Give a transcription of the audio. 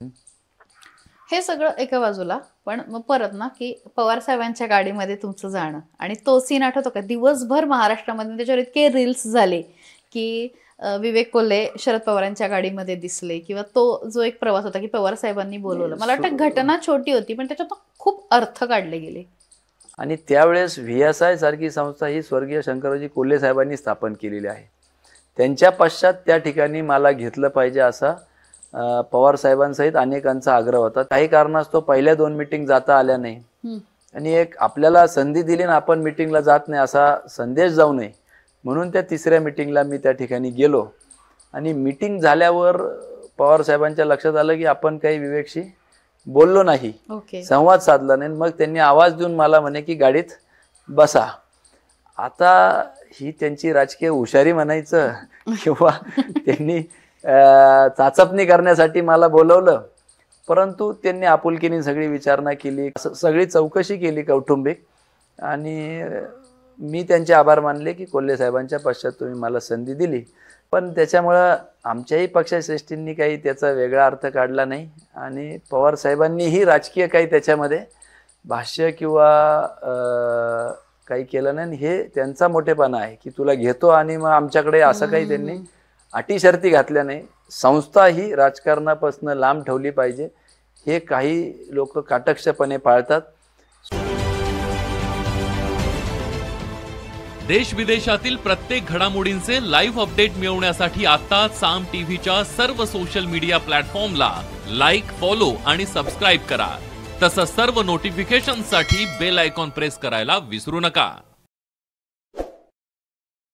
हे सगळं एका बाजूला, पण मग परत ना की पवार साहेबांच्या गाडीमध्ये तुमचं जाणं आणि तो सीन आठवतो का? दिवसभर महाराष्ट्रामध्ये त्याच्यावर इतके रील्स झाले की विवेक कोल्हे शरद पवारांच्या गाडीमध्ये दिसले, किंवा तो जो एक प्रवास होता की पवार साहेबांनी बोलवलं. मला वाटतं घटना छोटी होती पण त्याच्यात खूप अर्थ काढले गेले. आणि त्यावेळेस VSI सारखी संस्था ही स्वर्गीय शंकररावजी कोल्हे साहेबांनी स्थापन केलेली आहे. त्यांच्या पश्चात त्या ठिकाणी मला घेतलं पाहिजे असा पवार साहेबांसहित अनेकांचा आग्रह होता. काही कारणास्तव पहिल्या 2 मीटिंग जाता आल्या नाही आणि एक आपल्याला संधी दिली ना आपण मीटिंगला जात नाही असा संदेश जाऊ नये म्हणून त्या 3ऱ्या मीटिंगला मी त्या ठिकाणी गेलो. आणि मीटिंग झाल्यावर पवार साहेबांच्या लक्षात आलं की आपण काही विवेकशी बोललो नाही, संवाद साधला नाही. मग त्यांनी आवाज देऊन मला म्हणे की गाडीत बसा. आता ही त्यांची राजकीय हुशारी म्हणायचं किंवा त्यांनी चाचपणी करण्यासाठी मला बोलवलं, परंतु त्यांनी आपुलकीने सगळी विचारणा केली, सगळी चौकशी केली कौटुंबिक. आणि मी त्यांचे आभार मानले की कोल्हे साहेबांच्या पश्चात तुम्ही मला संधी दिली. पण त्याच्यामुळं आमच्याही पक्षश्रेष्ठींनी काही त्याचा वेगळा अर्थ काढला नाही आणि पवार साहेबांनीही राजकीय काही त्याच्यामध्ये भाष्य किंवा काही केलं नाही. हे त्यांचा मोठेपणा आहे की तुला घेतो आणि मग आमच्याकडे असं काही त्यांनी अटी शर्ती घातल्या नाही. संस्था ही राजकारणापासून लांब ठेवली पाहिजे हे काही लोक काटक्षपणे पाळतात. देश विदेशातील प्रत्येक घडामोडींचे लाईव्ह अपडेट मिळवण्यासाठी आता साम टीव्हीच्या सर्व सोशल मीडिया प्लॅटफॉर्मला लाईक, फॉलो आणि सबस्क्राईब करा. तसंच सर्व नोटिफिकेशनसाठी बेल आयकॉन प्रेस करायला विसरू नका.